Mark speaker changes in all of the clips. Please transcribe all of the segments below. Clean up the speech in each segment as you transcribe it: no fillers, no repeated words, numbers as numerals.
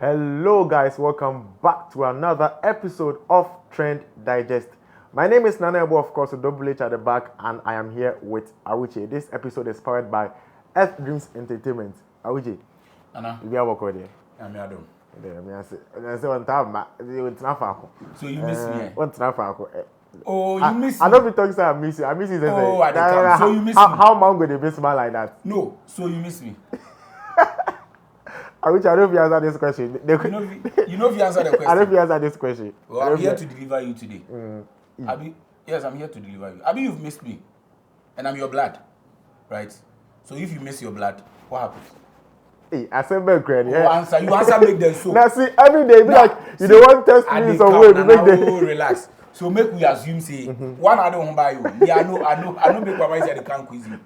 Speaker 1: Hello guys, welcome back to another episode of Trend Digest. My name is Nana Ebo, of course, with Double H at the back, and I am here with Awuche. This episode is powered by F Dreams Entertainment. Awuche,
Speaker 2: Nana,
Speaker 1: you are working there.
Speaker 2: I'm Adam.
Speaker 1: I say one time,
Speaker 2: So you miss me?
Speaker 1: One time,
Speaker 2: Oh, you miss me?
Speaker 1: I don't be talking so I miss you. I miss you.
Speaker 2: Oh, I come. So you miss me?
Speaker 1: How am I going to be smart like that?
Speaker 2: No, so you miss me?
Speaker 1: I don't know if you answer this question.
Speaker 2: You know if you answer the question.
Speaker 1: I don't know if you answer this question.
Speaker 2: Well, I'm here to deliver you today. Abi, yes, I'm here to deliver you. Abi, you've missed me, and I'm your blood, right? So if you miss your blood, what happens?
Speaker 1: Hey, I said back credit.
Speaker 2: You answer make them so.
Speaker 1: Now see, every day be like you don't want to test me some way to make them
Speaker 2: relax. So make we assume say one I don't buy you. Yeah, I know make my mind say they can't quiz you.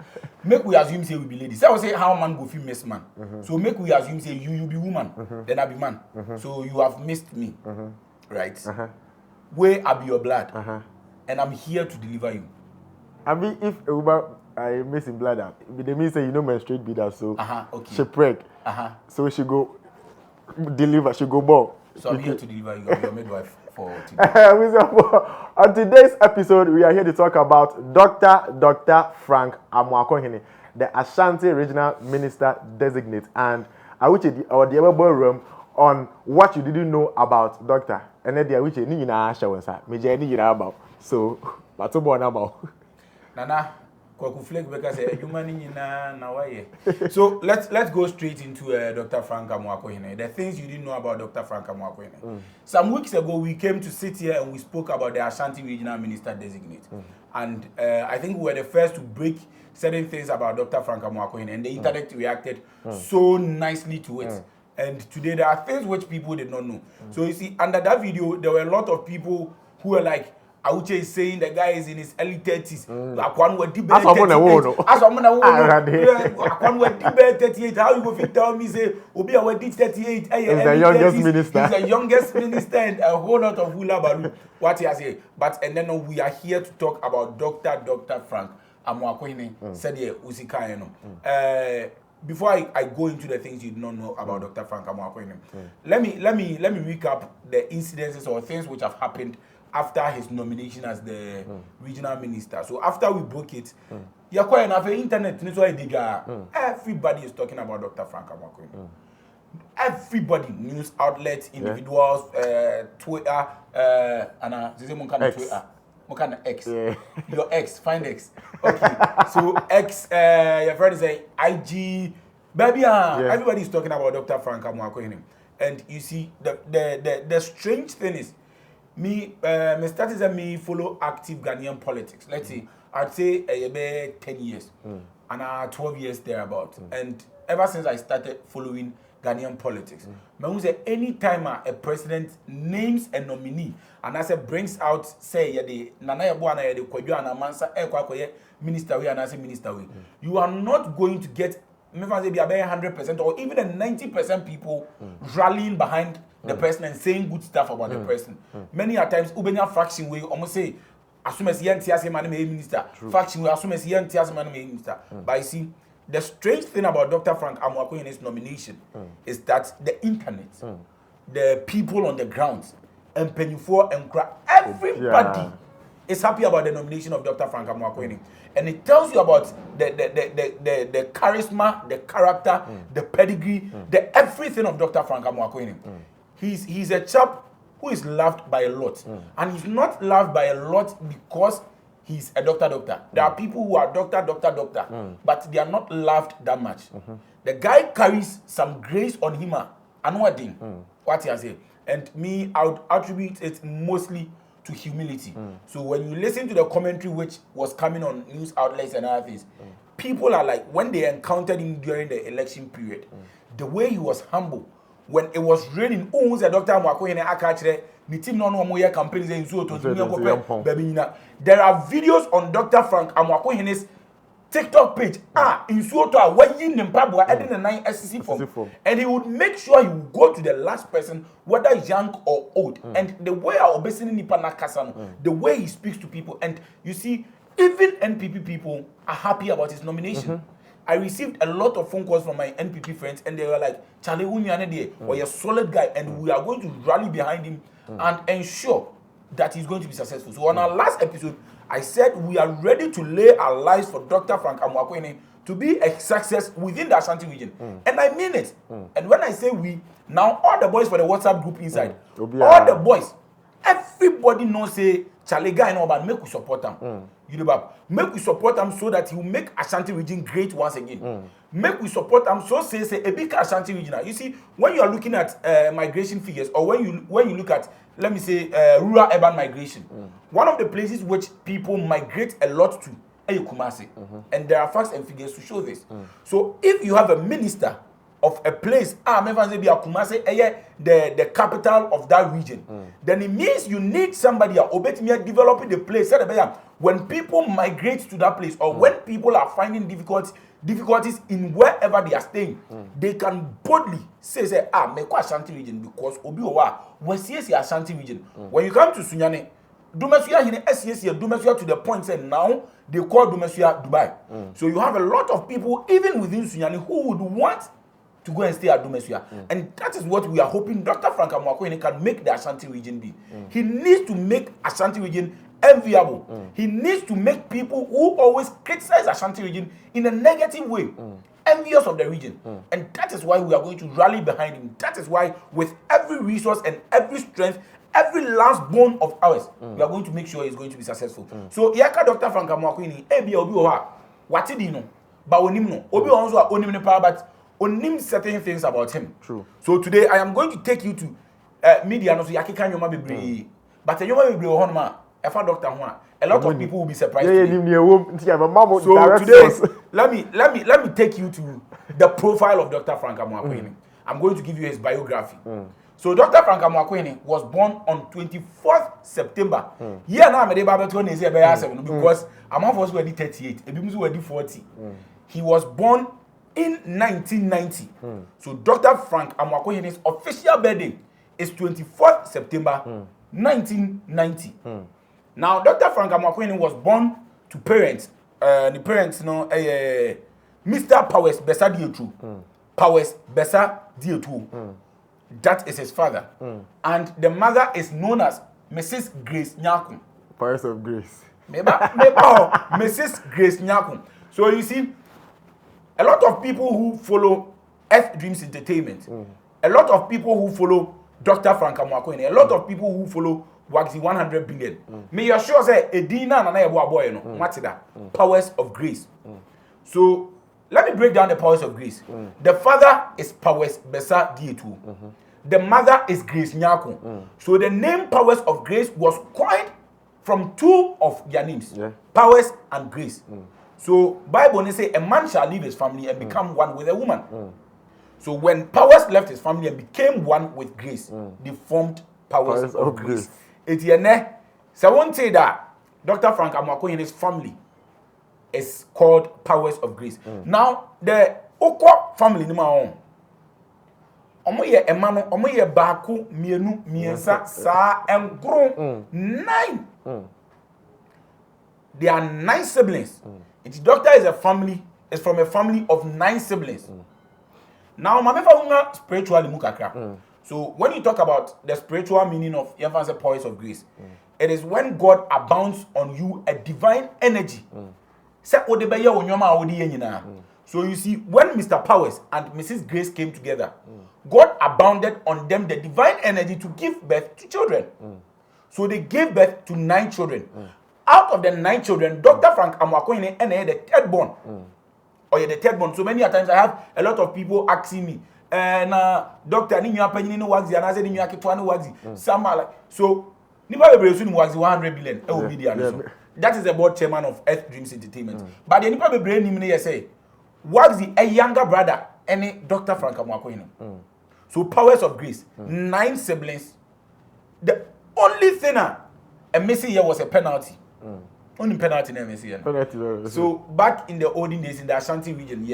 Speaker 2: Make we assume say we be ladies. I will say how man go feel miss man. So make we assume say you be woman, then I be man. So you have missed me, right? Where I be your blood, and I'm here to deliver you.
Speaker 1: I mean, if a woman I miss in blood, they mean say you know menstruate be that so
Speaker 2: okay.
Speaker 1: she preg, so she go deliver, she go born.
Speaker 2: So I'm here to deliver you. I'm your midwife for today.
Speaker 1: On today's episode, we are here to talk about Dr. Frank Amoakohene, the Ashanti Regional Minister Designate, and I wish the other room on what you didn't know about Doctor. And then the which you need about. So, what's about?
Speaker 2: Nana, so let's go straight into Dr. Frank Amoakohene. The things you didn't know about Dr. Frank Amoakohene. Some weeks ago, we came to sit here and we spoke about the Ashanti Regional Minister Designate. And I think we were the first to break certain things about Dr. Frank Amoakohene, and the internet reacted so nicely to it. And today there are things which people did not know. So you see, under that video, there were a lot of people who were like, Auche is saying the guy is in his early 30s.
Speaker 1: As
Speaker 2: I'm 38. How you go fit tell me say Obi I 38? He's
Speaker 1: the youngest minister.
Speaker 2: He's the youngest minister and a whole lot of hula baloo. What he say? But and then we are here to talk about Dr. Frank Amoakohene. Said here Usika. Before I go into the things you do not know about Dr. Frank Amoakohene, let me recap the incidences or things which have happened after his nomination as the regional minister. So after we broke it, you're quite enough internet. Everybody is talking about Dr. Frank Amoakohene. Everybody, news outlets, individuals, Twitter, and X. Your X, find X. Okay. So X, your friend is saying IG, baby. Everybody is talking about Dr. Frank Amoakohene. And you see, the strange thing is, me started and me follow active Ghanaian politics. Let's say I'd say about 10 years and 12 years thereabout. And ever since I started following Ghanaian politics, I say anytime a president names a nominee and I say brings out say the Nana Yabuana the Kwadwo and Amansa minister way and I say minister way, you are not going to get maybe say be about 100% or even a 90% people rallying behind the person and saying good stuff about the person. Many a times, Ubenya faction way almost say, assume as young Tias man minister. Faction will assume as young Tias man minister. But you see, the strange thing about Dr. Frank Amoakohene's nomination is that the internet, the people on the ground, and Pennyfor and Crack, everybody is happy about the nomination of Dr. Frank Amoakohene. And it tells you about the charisma, the character, the pedigree, the everything of Dr. Frank Amoakohene. He's a chap who is loved by a lot. And he's not loved by a lot because he's a doctor. There are people who are doctor, but they are not loved that much. The guy carries some grace on him. I know what thing. What he has said. And me, I would attribute it mostly to humility. So when you listen to the commentary which was coming on news outlets and other things, people are like, when they encountered him during the election period, the way he was humble, when it was raining, Dr. Amoakohene akachre, the team no more campaigns in so to there are videos on Dr. Frank Amoakohene's TikTok page. In Suoto, when you Nimpabwa adding a 9 SCC form, and he would make sure he would go to the last person, whether young or old. And the way I obey Nipana Kasano, the way he speaks to people, and you see, even NPP people are happy about his nomination. I received a lot of phone calls from my NPP friends, and they were like, Charlie Unyane, or a solid guy, and we are going to rally behind him and ensure that he's going to be successful. So on our last episode, I said we are ready to lay our lives for Dr. Frank Amoakohene to be a success within the Ashanti region. And I mean it. And when I say we, now all the boys for the WhatsApp group inside, all the boys, everybody knows say Charlie guy know about make we support them. You know, make we support them so that he will make Ashanti region great once again. Make we support them so say a big Ashanti region. You see, when you are looking at migration figures, or when you look at, let me say, rural urban migration, one of the places which people migrate a lot to is Kumasi, and there are facts and figures to show this. So if you have a minister of a place, Kumasi, the capital of that region, then it means you need somebody developing the place. When people migrate to that place, or when people are finding difficulties in wherever they are staying, they can boldly say, me kwa Ashanti region, because obi owa we see Ashanti region. When you come to Sunyane, Dumesuya hine SCSC Dumesuya to the point say now they call Dumesuya Dubai. So you have a lot of people even within Sunyane who would want to go and stay at Dumesuya. And that is what we are hoping Dr. Frank Amoakohene can make the Ashanti region be. He needs to make Ashanti region enviable. He needs to make people who always criticize Ashanti region in a negative way envious of the region. And that is why we are going to rally behind him. That is why with every resource and every strength, every last bone of ours, we are going to make sure he's going to be successful. So yaka Dr. Frank Amoakohene ebi obi oha watidi no ba onim no obi onzo onim ne power, but onim certain things about him.
Speaker 1: True.
Speaker 2: So today I am going to take you to media no so yakeka nyoma bebre. But nyoma bebre ho no ma efa doctor ho a lot of people will be surprised. So today let me take you to the profile of Dr. Frank Amoakohene. I'm going to give you his biography. So Dr. Frank Amoakohene was born on 24th September. Yeah, now I'm because among us were 38, ebimusu were 40. He was born in 1990. So Dr. Frank Amoakohene's official birthday is 24th September 1990. Now Dr. Frank Amoakohene was born to parents. The parents, Mr. Powers Besa Dietu. Powers Besa Dietu. That is his father. And the mother is known as Mrs. Grace Nyakun.
Speaker 1: Powers of Grace.
Speaker 2: Mrs. Grace Nyakun. So you see, a lot of people who follow Earth Dreams Entertainment, a lot of people who follow Dr. Frank Amoakohene, a lot of people who follow Waxy 100 billion. May you sure say Edina and I boy, what's that? Powers of Grace. So let me break down the powers of grace. The father is Powers Besa Dietu. The mother is Grace Nyakun. So the name Powers of Grace was coined from two of their names, Powers and Grace. So Bible say a man shall leave his family and become one with a woman. So when Powers left his family and became one with Grace, they formed Powers of Grace. It's so I won't say that Dr. Frank Amoakohene's family is called Powers of Grace. Now, the Oko family nima on. Omo ye emano, omo ye baku, mienu, miensa, sa, and grown 9. There are 9 siblings. Its doctor is from a family of 9 siblings. Now, mamefa unga spiritually mukakra. So when you talk about the spiritual meaning of Yemfanse Powers of Grace, it is when God abounds on you a divine energy. So you see, when Mr. Powers and Mrs. Grace came together, God abounded on them the divine energy to give birth to children. So they gave birth to 9 children. Out of the 9 children, Dr. Frank Amoakohene and the third born. Or the third born. So many times I have a lot of people asking me, Doctor, ni nyua panyi ni waxy, and I said ni nyua kitwa ni waxy. Some are like, so nipa bebre soon waxy 100 billion. That is the board chairman of Earth Dreams Entertainment. But the nipa bebre ni mine say, waxy a younger brother, any Dr. Frank Amoakohene. So Powers of Grace, 9 siblings. The only thing a missing here was a penalty. Only penalty name is here. So back in the olden days in the Ashanti region,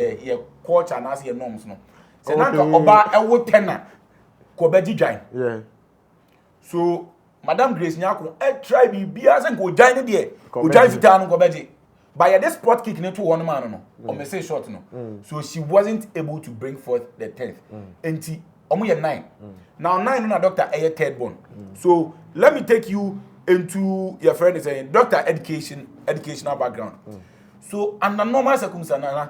Speaker 2: culture and as norms no. So now oba ewo tenna ko beji join. So Madam Grace Nyakun try be as and go join there. Go join fitan ko beji. By this sport kick into one man no, or me say short no. So she wasn't able to bring forth the 10th. And omo 9. Now 9 na doctor a third born. So let me take you into your friend is saying doctor educational background. So under normal circumstances,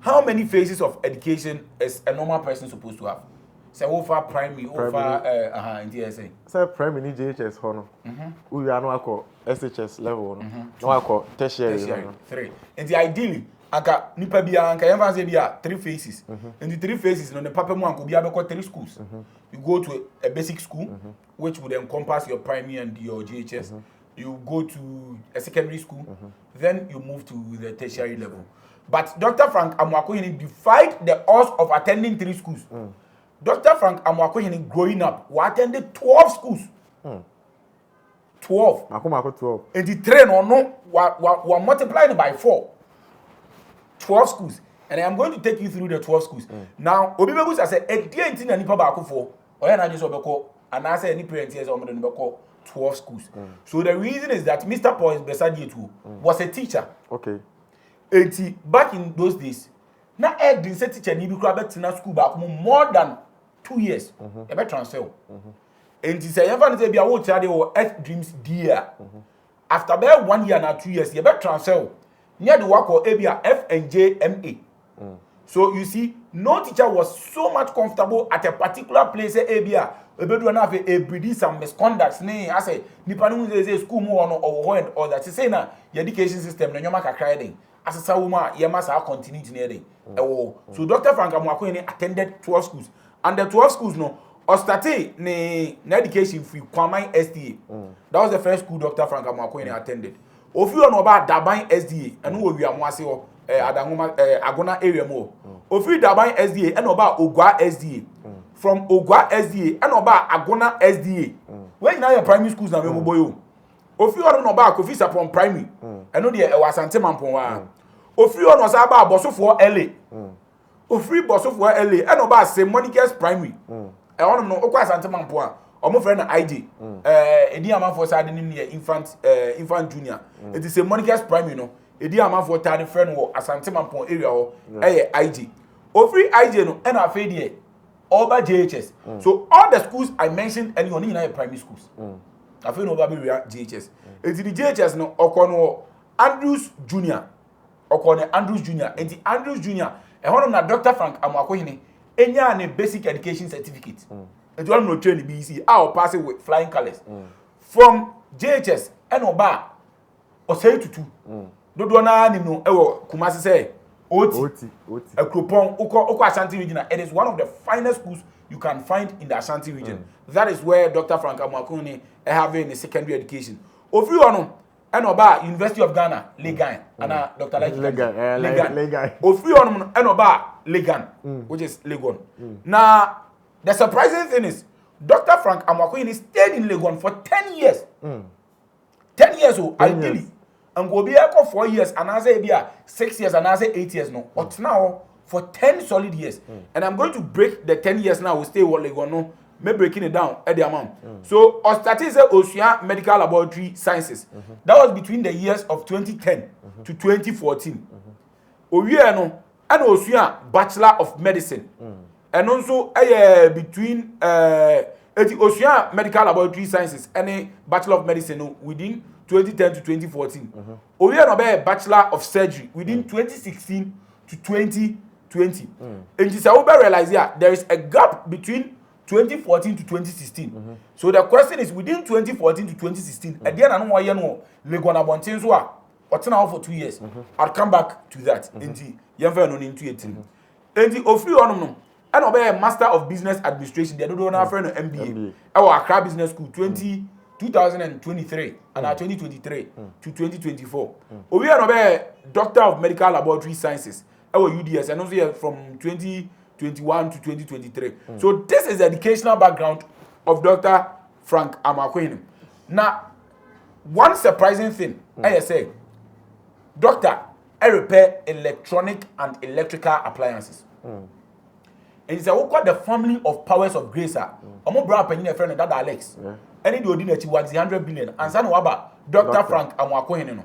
Speaker 2: how many phases of education is a normal person supposed to have? Say over primary, over in DSA.
Speaker 1: Say primary JHS hono. We are no akọ SHS level no akọ tertiary level.
Speaker 2: 3. And the ideally anka nipa bia anka yemfa say bia 3 phases. And the 3 phases no the papa mu anko bia be 3 schools. You go to a basic school which would encompass your primary and your JHS. You go to a secondary school, then you move to the tertiary level. But Dr. Frank Amoako defied the odds of attending 3 schools. Dr. Frank Amoako growing up, we attended 12 schools. 12.
Speaker 1: Ako 12.
Speaker 2: And the train or no, we multiplying by 4. 12 schools. And I am going to take you through the 12 schools. Now, Obibegus I said, a dear thing and nipa baako for, or I just obeko, and I say any parents here on the 12 schools. So the reason is that Mr. Paul Besadiatu was a teacher.
Speaker 1: Okay.
Speaker 2: And back in those days, na egg didn't say teacher ni bi kura bet na school back more than 2 years. E be transfer. And he say even say bia wo child wo F dreams dear. After be 1 year na 2 years, you be transfer. Near the work or ABA F and J MA. So you see, no teacher was so much comfortable at a particular place ABA. Ebedu na have a breed some misconducts. Ne, I say, nipa no say school mo or that. Say na your education system na nyoma kakra den. As a sawuma, you must have continued near so Dr. Frank Amoako attended 12 schools. And the 12 schools no, or started ne education free Kwamai SDA. That was the first school Dr. Frank Amoako attended. If you know about Daban SDA, and who we are mwase Adangoma Agona area more. If you Daban SDA and about Ogwa SDA. From Ogwa SDA and about Agona SDA. When now your primary schools na memo boy. If you know about Kofi Sapon primary, and no the Ashanti Mampon. If you know about Bosso for LA. If you Bosso for LA and about St. Monica's primary. I want to know Okwa Ashanti Mampon. Omo friend ID. Edi ama for side ni infant junior. It is St. Monica's primary no. Edi ama for third friend wo Ashanti Mampon area ho. IG. Ofri IG no and afei dey over JHS. So all the schools I mentioned earlier on in primary schools. I feel no baby JHS. It's the JHS no okono Andrews Junior. Okono Andrews Junior. And the Andrews Junior, e hono na Dr. Frank Amoako hini enya an basic education certificate. And one no train BC I'll pass it with flying colors. From JHS and oba o say tutu. Dodo na ni no ewo Kumasi say Oti. A Krupon, Oko Ashanti region. It is one of the finest schools you can find in the Ashanti region. That is where Dr. Frank Amoako having a secondary education. Ofi ono, enoba University of Ghana, Legan, and Dr. Legan. Ofi ono, enoba Legan, which is Legon. Now, the surprising thing is, Dr. Frank Amoako stayed in Legon for 10 years. 10 years old, ideally. And go be for 4 years, and I say 6 years, and I say 8 years no. But now for 10 solid years. And I'm going to break the 10 years now. We'll stay what Legon no. Me breaking it down at the amount. So Ostati is Ocean Medical Laboratory Sciences. That was between the years of 2010 to 2014. Oye no, and Ocean Bachelor of Medicine. And also between Ocean Medical Laboratory Sciences and a Bachelor of Medicine within 2010 to 2014. Oye no be Bachelor of Surgery within 2016 to 2020. And you say realize there is a gap between 2014 to 2016. So the question is within 2014 to 2016, at the end of 1 year, no, Legon Abontin so or now for 2 years. I'll come back to that. Enti yemfa no into 18. Enti ofri onom no. And obey a Master of Business Administration. They don't have friend MBA. Our Accra Business School 2023 and 2023 to 2024. We are obey Doctor of Medical Laboratory Sciences. Our UDS and also from 2021 to 2023. So this is the educational background of Dr. Frank Amoako. Now, one surprising thing, I say, Doctor, I repair electronic and electrical appliances. And he said, "What the family of powers of grace are? Omo bra penny friend that Alex. Any do ordinary was 100 billion. And son waba Dr. Frank Amoako no.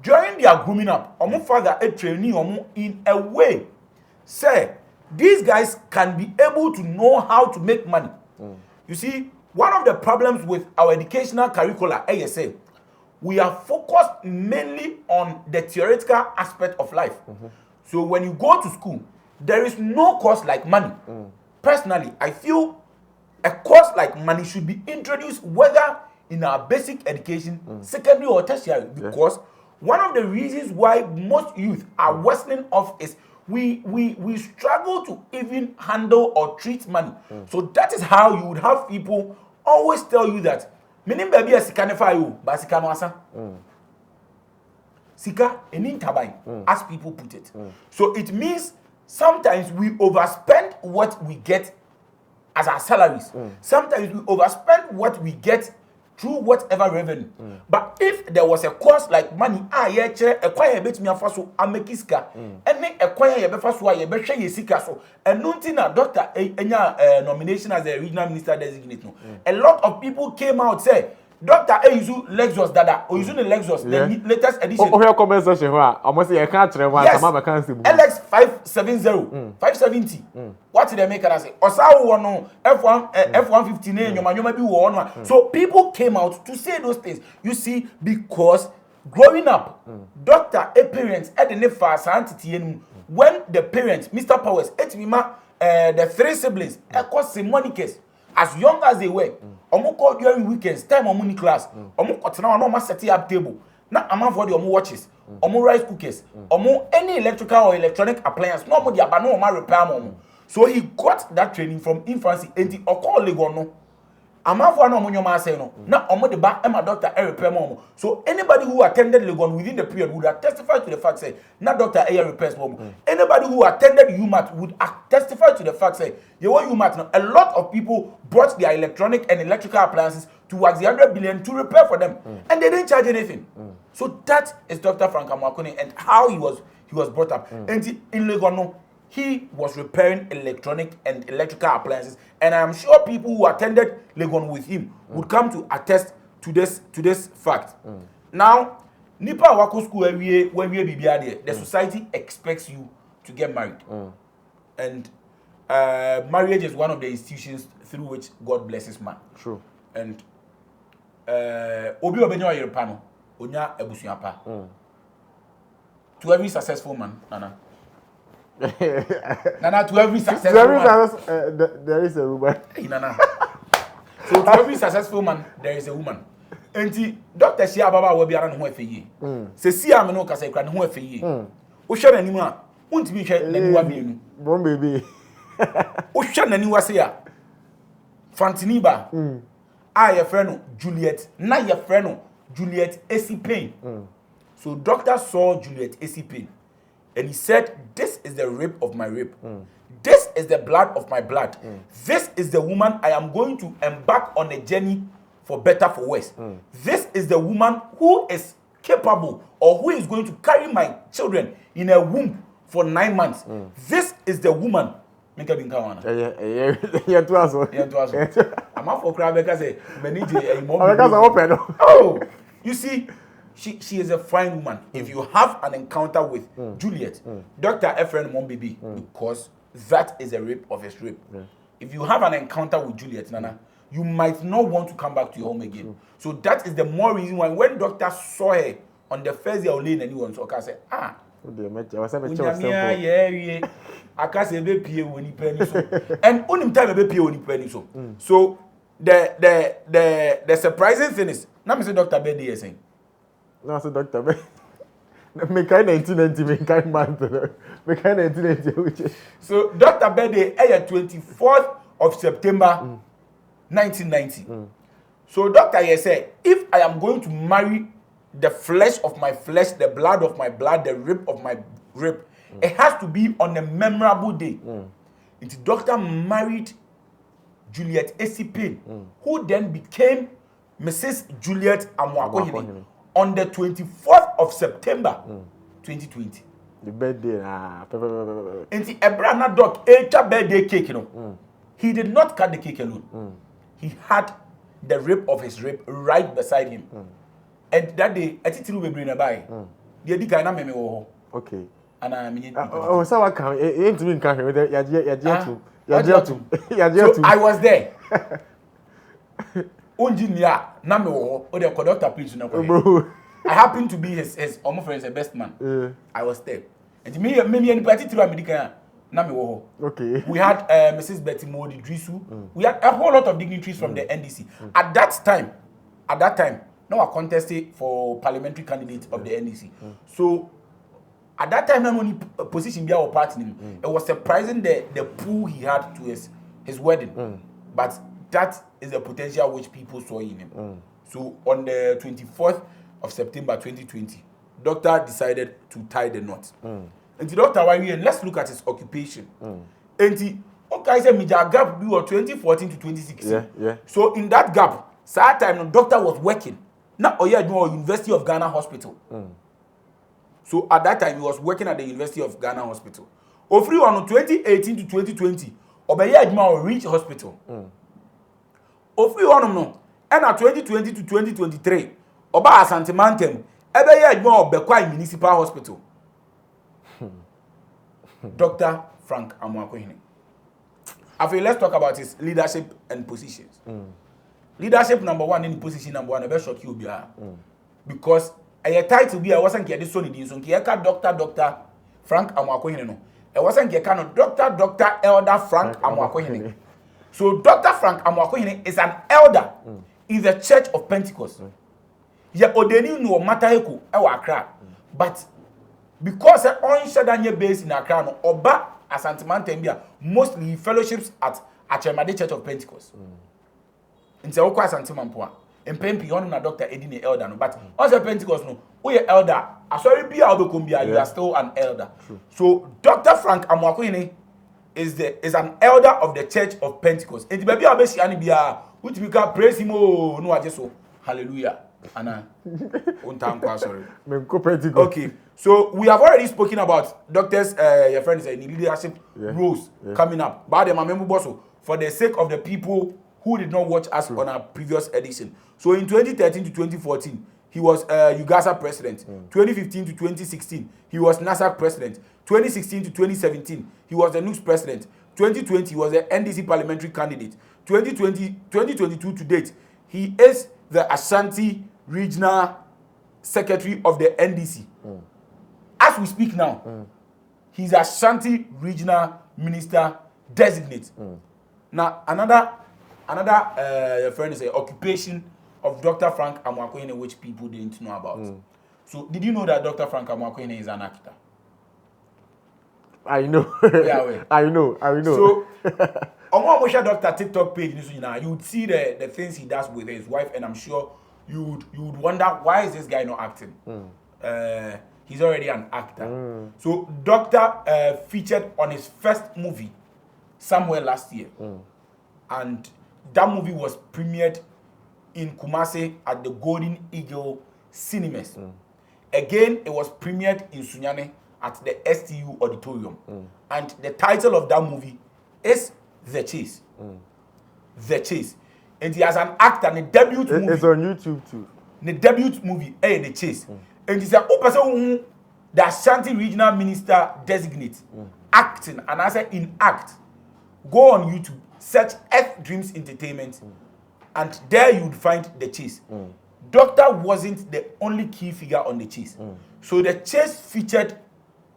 Speaker 2: during their grooming up, omo father a training omo in a way, say these guys can be able to know how to make money. You see, one of the problems with our educational curricula, ASA, we are focused mainly on the theoretical aspect of life. So when you go to school, there is no course like money. Personally, I feel a course like money should be introduced whether in our basic education, secondary or tertiary, because one of the reasons why most youth are worsening off is we struggle to even handle or treat money. So that is how you would have people always tell you that meaning baby as can you, but sika no asa. Sika enin tabai, as people put it. So it means sometimes we overspend what we get as our salaries. Sometimes we overspend what we get through whatever revenue. But if there was a course like money, acquire a bit me so amekiska, and make acquire a befa so a besha yesika so, and nuntina doctor nomination as a regional minister designate. A lot of people came out say Doctor Eyizu Lexus Dada, or using the Lexus, the latest edition.
Speaker 1: Oh, your comment section, almost a country,
Speaker 2: LX 570, 570. What did they make us say? Osawu no F150 name, your man, you might be one. So people came out to say those things. You see, because growing up, doctor parents at the nefa Ashanti when the parents, Mr. Powers, the three siblings, cost some money case. As young as they were, omo call during weekends, time omo in class, omo kotena no ma set up table. Na amount for the omo watches, omo rice cookers, omo any electrical or electronic appliance, no omo dia ba no ma repair omo. So he got that training from infancy and the okol legon no. Amount for no omo nyoma say no. Na omo de ba ema doctor repair omo. So anybody who attended Legon within the period would have testified to the fact say na doctor repairs omo. Anybody who attended UMAT would testify to the fact say you want UMAT now. A lot of people brought their electronic and electrical appliances towards the 100 billion to repair for them, and they didn't charge anything. So that is Dr. Frank Amoakone and how he was brought up. And in Legon, he was repairing electronic and electrical appliances, and I'm sure people who attended Legon with him would come to attest to this fact. Now, Nipa Wako School when we be there, the society expects you to get married, and marriage is one of the institutions through which God blesses man.
Speaker 1: True.
Speaker 2: And Obi Obenyo Yerepano, Onya Ebusuapa. To every successful man, Nana. Nana, to every successful man.
Speaker 1: There is a woman.
Speaker 2: Hey, Nana. So to every successful man, there is a woman. And Dr. Shia Baba will be around who for ye. Se si ameno kasa kra who for ye. O hwe nanimu a, untimi hwe naniwa bienu.
Speaker 1: Bon baby.
Speaker 2: O hwe naniwa se a. Fantiniba. Your friend Juliet. Na your friend Juliet AC Payne. So doctor saw Juliet AC Payne. And he said, this is the rib of my rib. This is the blood of my blood. This is the woman I am going to embark on a journey for better, for worse. This is the woman who is capable or who is going to carry my children in a womb for 9 months. This is the woman. I'm not for crab because oh, you see, she is a fine woman. If you have an encounter with Juliet, Dr. Efren Mombibi, because that is a rape of his rape. If you have an encounter with Juliet, Nana, you might not want to come back to your home again. So that is the more reason why when doctor saw her on the first day of lane, anyone so can say, I can't say baby when he penny so. And only time baby when he penny so. So the surprising thing is, now Mr. Dr. Bedi is saying.
Speaker 1: No, so Dr. Bedi. Me kind 1990, me kind month. Me kind 1990. So
Speaker 2: Dr. Bedi, 24th of September, 1990. So Dr. Ye said, if I am going to marry the flesh of my flesh, the blood of my blood, the rib of my rib, it has to be on a memorable day. The doctor married Juliet AC Payne, who then became Mrs. Juliet Amoakone on the 24th of September, 2020.
Speaker 1: The birthday,
Speaker 2: and the Ebrana dog ate a birthday cake, you know. He did not cut the cake alone. He had the rib of his rib right beside him. And that day, I think he will bring a buy. The di kai na me wo.
Speaker 1: Okay.
Speaker 2: And I mean
Speaker 1: oh so what can ain't me can with ya
Speaker 2: so I was there. Engineer na me wo o the conductor preach na ko. I happened to be his almost friend, the best man.
Speaker 1: Yeah.
Speaker 2: I was there. And me and party through America na me wo.
Speaker 1: Okay.
Speaker 2: We had Mrs. Betty Modi Drisu. We had a whole lot of dignitaries from the NDC. At that time, no one contested for parliamentary candidate of the NDC. So at that time, not only position be our party, it was surprising the pull he had to his wedding. But that is the potential which people saw in him. So on the 24th of September 2020, doctor decided to tie the knot. And the doctor, let's look at his occupation. And the okay, said major gap be 2014 to 2016.
Speaker 1: Yeah.
Speaker 2: So in that gap, that time the doctor was working. Now University of Ghana Hospital. So at that time he was working at the University of Ghana Hospital. Ofri on 2018 to 2020, Obeye Adjuma Reach Hospital. Ofri on no, and at 2020 to 2023, Oba Ashanti Mantem, Ebeye Adjuma Bekwai Municipal Hospital. Dr. Frank Amoakohene. After let's talk about his leadership and positions. Leadership number one in position number one, I bet shock you because a title be I wasn't get this son in so Dr. Frank Amoakohene no. I wasn't get Dr. Elder Frank Amoakohene. So Dr. Frank Amoakohene is an elder in the Church of Pentecost. Ya odeni no matter heku e wa Accra. But because on Shadanye base in Accra no Oba Ashanti Mantembia mostly fellowships at Achemade Church of Pentecost. Nti e okwa Ashanti Mampoa. Empempi on na Dr. Edine elder no but also Pentecost no we elder asori bia obekombia you are still an elder. True. So Dr. Frank Amoakohene is an elder of the Church of Pentecost. Nti baby abesi ani bia which we can praise him no ajeso hallelujah. Anna, sorry. Okay, so we have already spoken about doctors, your friends, in leadership roles coming up. But I'm a member also for the sake of the people who did not watch us on our previous edition. So in 2013 to 2014, he was Ugasa president. 2015 to 2016, he was NASAC president. 2016 to 2017, he was the NUX president. 2020, he was the NDC parliamentary candidate. 2022 to date, he is the Ashanti Regional Secretary of the NDC. As we speak now, he's Ashanti Regional Minister Designate. Now, another friend is an occupation of Dr. Frank Amoakohene, which people didn't know about. So, did you know that Dr. Frank Amoakohene is an actor?
Speaker 1: I know.
Speaker 2: Yeah,
Speaker 1: I know.
Speaker 2: So, on what Dr. TikTok page, you would see the things he does with his wife, and I'm sure you would wonder why is this guy not acting. He's already an actor. So Doctor featured on his first movie somewhere last year, and that movie was premiered in Kumasi at the Golden Eagle Cinemas. Again, it was premiered in Sunyani at the STU Auditorium, and the title of that movie is The Chase. The Chase. And he has an actor in the debut movie.
Speaker 1: It's on YouTube too.
Speaker 2: The debut movie, The Chase. And he said, person the Ashanti Regional Minister Designate acting, and I said in act. Go on YouTube, search F Dreams Entertainment, and there you would find The Chase. Doctor wasn't the only key figure on The Chase. So The Chase featured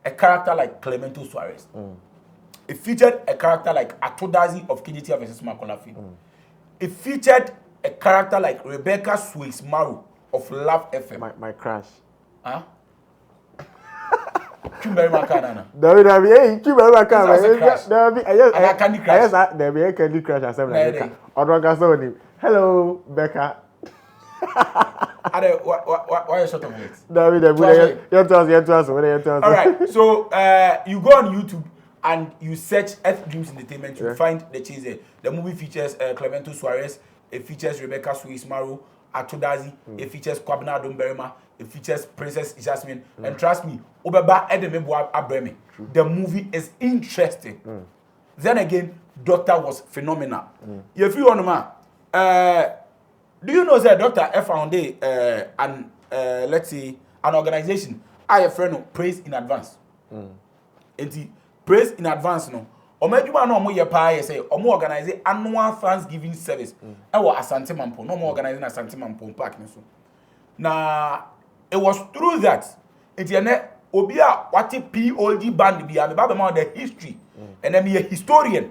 Speaker 2: a character like Clemento Suarez. It featured a character like Atodazi of KGT vs. Makolafi. It featured a character like Rebecca Swayze Maru of Love FM.
Speaker 1: My crush.
Speaker 2: Huh? Kimberly Makana.
Speaker 1: David, Kimberly
Speaker 2: Makana.
Speaker 1: David,
Speaker 2: Candy Crush.
Speaker 1: Yes, David, Candy Crush. I said, hello, Becca.
Speaker 2: Why are you short of it?
Speaker 1: David, you tell us.
Speaker 2: All right, so you go on YouTube and you search F Dreams Entertainment, you find The Chase. The movie features Clemento Suarez, it features Rebecca Swayze Maru, Atodazi, it features Kwabena Adumberima, it features Princess Jasmine, and trust me, Obeba Edemebo Abremi. The movie is interesting. Then again, Doctor was phenomenal. If you want to do you know that Dr. F founded let's say an organization I friend no praise in advance. Enti praise in advance no. Omeduma no omo ye pa ye say omo organize annual Thanksgiving service. E wo Asante Mampo no omo organizing Asante Mampo park ni so. Na it was through that enti ene obi a wati POG band bi a me ba ma the history and then be a historian.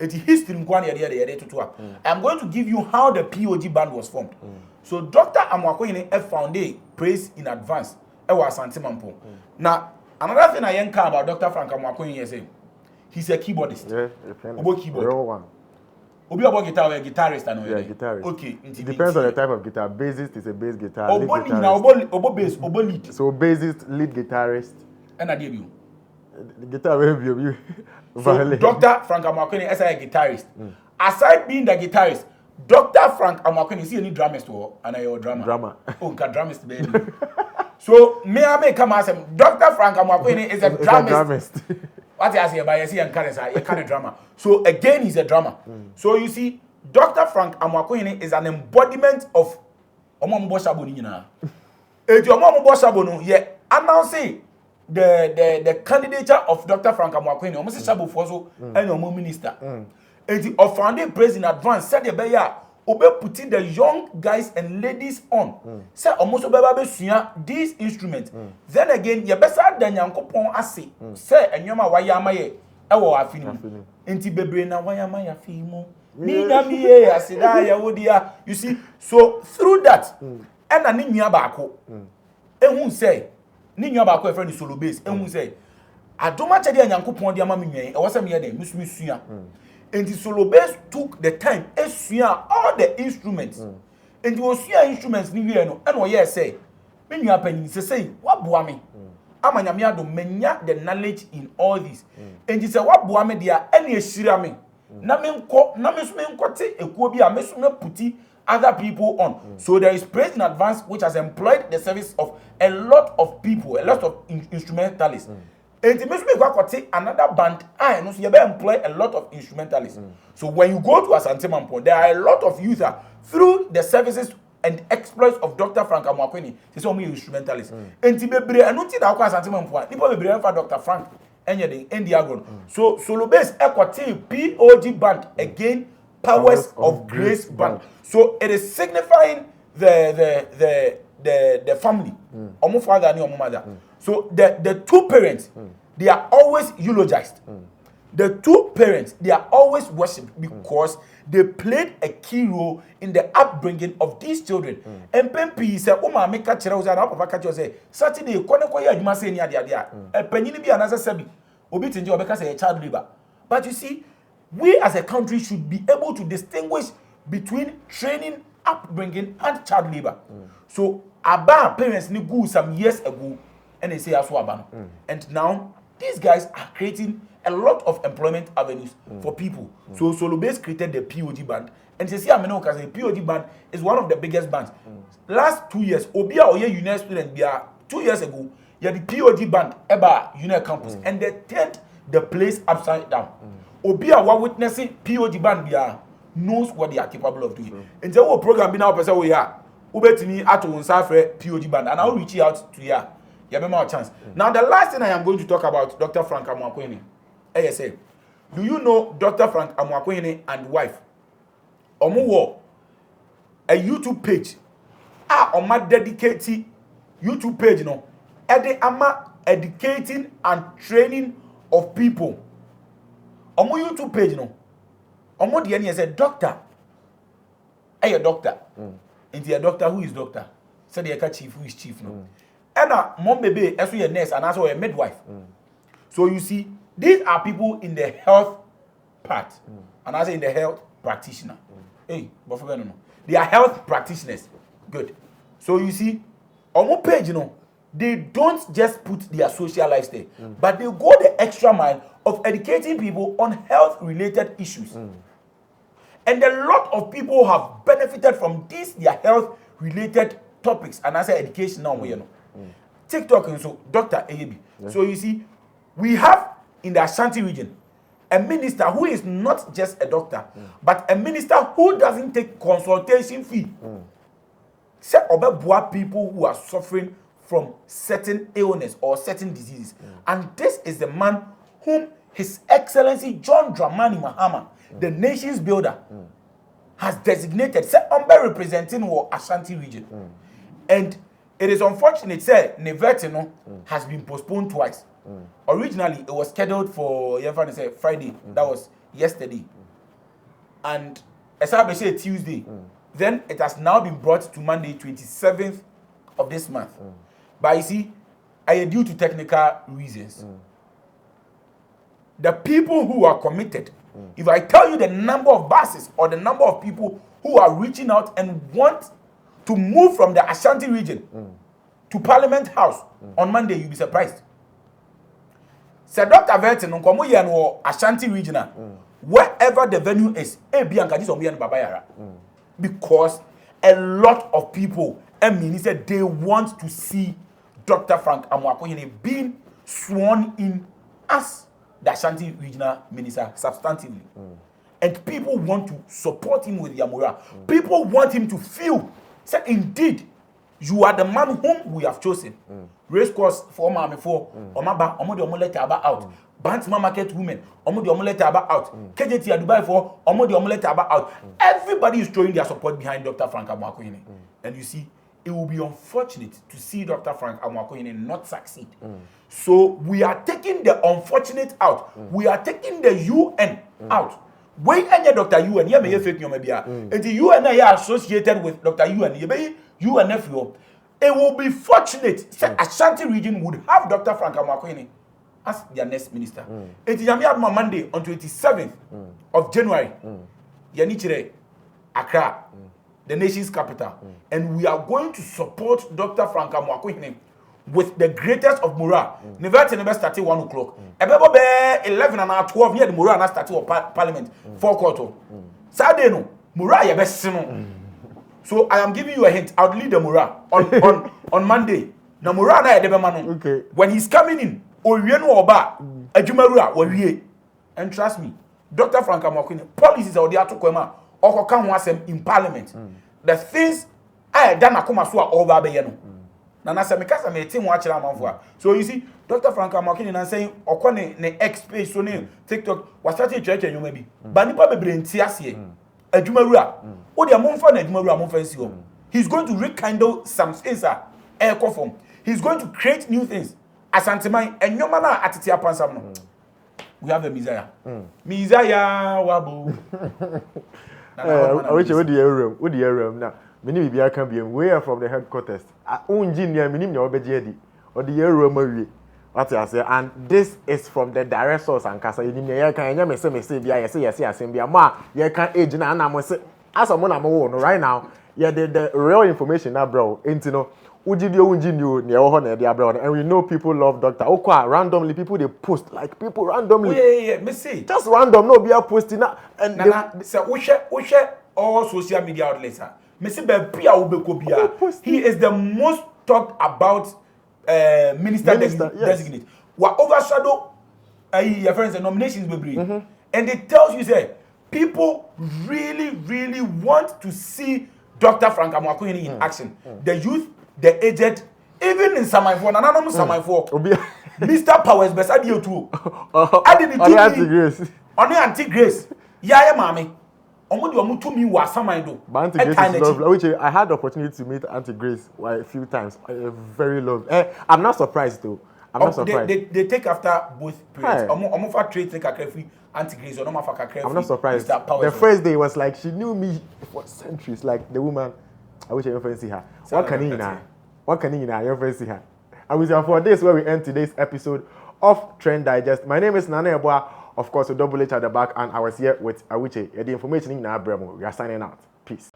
Speaker 2: Enti history nkwa na ye tutu a. I'm going to give you how the POG band was formed. So Dr. Amoakohene found a praise in advance. E wo Asante Mampo. Now another thing I yank about Dr. Frank Amoakohene is he's a keyboardist.
Speaker 1: Yeah,
Speaker 2: Obo keyboard.
Speaker 1: Real one.
Speaker 2: Obi about guitar, a guitarist and
Speaker 1: yeah, guitarist.
Speaker 2: Okay,
Speaker 1: it depends on the type of guitar. Bassist is a bass guitar.
Speaker 2: Obo lead now, obo bass, obo lead.
Speaker 1: So bassist, lead guitarist.
Speaker 2: And I debut.
Speaker 1: The guitar will be you.
Speaker 2: So Dr. Frank Amoakohene is a guitarist. Aside being the guitarist, Dr. Frank Amoakohene is any drummist or and I drummer.
Speaker 1: Drummer.
Speaker 2: Oh, drummist baby. So may I make come ask him? Dr. Frank Amoakohene is a drummist. What I say about you see and kind of drama. So again, he's a drummer. So you see, Dr. Frank Amoakohene is an embodiment of Omambo Shaboni na. If your Omambo Shabono, yeah, announcing the candidature of Dr. Frank Amoakohene, almost Shabo Foso and your minister. And the founding praise in advance said the beya obe putting the young guys and ladies on. Say almost obe suya these instruments. Then again, ye besa dan yankopon ase. Say enyoma wayama ye ewo afini. Enti bebre na wayama ya fimo. Ni na mi ye asida ya wodia. You see, so through that, and ani nua baako. Ehun say, ni nua baako e friend solo bass. Ehun say, adoma chede yankopon dia ma me nwen. E wo say me ye den misumi suya. And the solo bass took the time esua all the instruments. And the osua instruments ni we no and we say me nua panyin say what boa me amanya me ado menya the knowledge in all this. And he say what boa me dia ene ehira me na me so me nkote ekuo bi a me so me puti other people on. So there is praise in advance which has employed the service of a lot of people, a lot of instrumentalists. And it makes me go to another band. I know so you employ a lot of instrumentalists. So when you go to Asante Mampo, there are a lot of youth through the services and exploits of Dr. Frank Amoakohene. They say me instrumentalists. And to be brave, and not that Asante Mampo. People be brave for Dr. Frank. And the Indiagon. So solo bass equity POG band again powers of grace band. So it is signifying the family. Omo father and omo mother. So the two parents, they are always eulogized. The two parents, they are always worshipped because they played a key role in the upbringing of these children. And Pempi said, "Oma make a chira uzana papa catch say Saturday kone kwa ya juma say ni adia. Penini bi anasa sebi. Obi tinje obeka say child labor." But you see, we as a country should be able to distinguish between training, upbringing, and child labor. So Aba parents ni go some years ago. And they say Aswabano. And now these guys are creating a lot of employment avenues for people. So Solo Bass created the POG band. And they say Amenoka say POG band is one of the biggest bands. Last 2 years, Obia Oye Union student 2 years ago, you had the POG band Eba Union campus, and they turned the place upside down. Obia wa witnessing POG band knows what they are capable of doing. And the whole program be now person we are Ubetini ato unsafre POG band, and I'll reach out to you. You have more chance. Now, the last thing I am going to talk about Dr. Frank Amoakohene. ASA. Do you know Dr. Frank Amoakohene and wife? Omuwo, a YouTube page. Oma dedicated YouTube page, you know. Ama educating and training of people. Omo YouTube page, you know. Omo the end said, doctor. A doctor. And the doctor who is doctor? Said the chief who is chief, no. And mom baby, as a nurse and also a midwife. So you see, these are people in the health part, and I say in the health practitioner. Hey, but for no, they are health practitioners. Good. So you see, on one page, you know, they don't just put their social lifestyle, but they go the extra mile of educating people on health-related issues. And a lot of people have benefited from these their health-related topics, and I say education now, you know. TikTok and so Dr. Ayebi. Yeah. So you see, we have in the Ashanti region a minister who is not just a doctor, but a minister who doesn't take consultation fee. Say obeboa people who are suffering from certain illness or certain diseases. And this is the man whom His Excellency John Dramani Mahama, the nation's builder, has designated, say, representing the Ashanti region. And it is unfortunate, say, Nevertino has been postponed twice. Originally, it was scheduled for Friday. That was yesterday. And as I say Tuesday. Then it has now been brought to Monday, 27th of this month. But you see, I am due to technical reasons. The people who are committed, if I tell you the number of buses or the number of people who are reaching out and want to move from the Ashanti region to Parliament House on Monday, you'll be surprised. Sir Dr. Vertin, no Ashanti regional, wherever the venue is, because a lot of people, said they want to see Dr. Frank Amoako being sworn in as the Ashanti regional minister substantively. And people want to support him with Yamura. People want him to feel, say, indeed, you are the man whom we have chosen. Race course for Mami for Omaba, Omodi Omolete Aba out. Bantima market women, Omodi Omolete Aba out. KJT Dubai for Omodi Omolete Aba out. Everybody is throwing their support behind Dr. Frank Amoako. And you see, it will be unfortunate to see Dr. Frank Amoako not succeed. So we are taking the unfortunate out. We are taking the UN out. When any Dr. UN, you may fake your media. And the UN are associated with Dr. UN. You may UNFO. It will be fortunate that Ashanti region would have Dr. Frank Amoako as their next minister. It is Monday on 27th of January. Yanichire, Accra, the nation's capital. And we are going to support Dr. Frank Amoako with the greatest of morale. Never started 1 o'clock. About 11 and 12 years, the morale started Parliament 4 quarter. Saturday no, morale best. So I am giving you a hint. I'll lead the morale on Monday. Na morale na edebe okay. When he's coming in, oba adwumarua and trust me, Dr. Frank Amoako policies are there to come or can was in Parliament. The things I done akoma so over be no. Na say because I'm a team watch for. So you see, Dr. Frank Amoako is saying okone ne X page so ne TikTok was starting church and you maybe. But nipa bebre nti ase. Adwumarua. O de amomfa na adwumarua amomfa nsi ho. He's going to rekindle some things air form. He's going to create new things. Asante man enyoma na atete apansam no. We have a Messiah. Messiah wabo.
Speaker 1: Which would the room now? Many be can be away from the headquarters. Engineer minimum or bejedi or the room. What I say, and this is from the direct source and Casa. You can say, yes, ma, you can age and I'm say, as a monamo right now, yeah, the real information now, bro, ain't no. And we know people love Doctor Okwa. Randomly, people they post like people randomly.
Speaker 2: Yeah, me see.
Speaker 1: Just random, no be a posting and
Speaker 2: so we share all social media outlets. Me see he is the most talked about minister designate. Yes. What overshadow your friends and nominations baby. And it tells you say people really want to see Dr. Frank Amoako in action. The youth, the aged, even in Samaifo, anonymous Samaifo. Mr. Powers beside you too. I didn't do
Speaker 1: Anti-Grace.
Speaker 2: Only Anti-Grace. Yeah, mommy. Me was some I do.
Speaker 1: But Anti-Grace is lovely. Which I had the opportunity to meet Anti-Grace a few times. Very lovely. I'm not surprised though. I'm not surprised.
Speaker 2: They take after both periods. I'm for trade take a free Anti-Grace or no for
Speaker 1: I'm not surprised. The first day was like she knew me for centuries. Like the woman. I wish I ever see her. What can you know? What can you know? I ever see her. And we for this where we end today's episode of Trend Digest. My name is Nana Eboa. Of course, a double H at the back, and I was here with Awuche. The information in our bremo. We are signing out. Peace.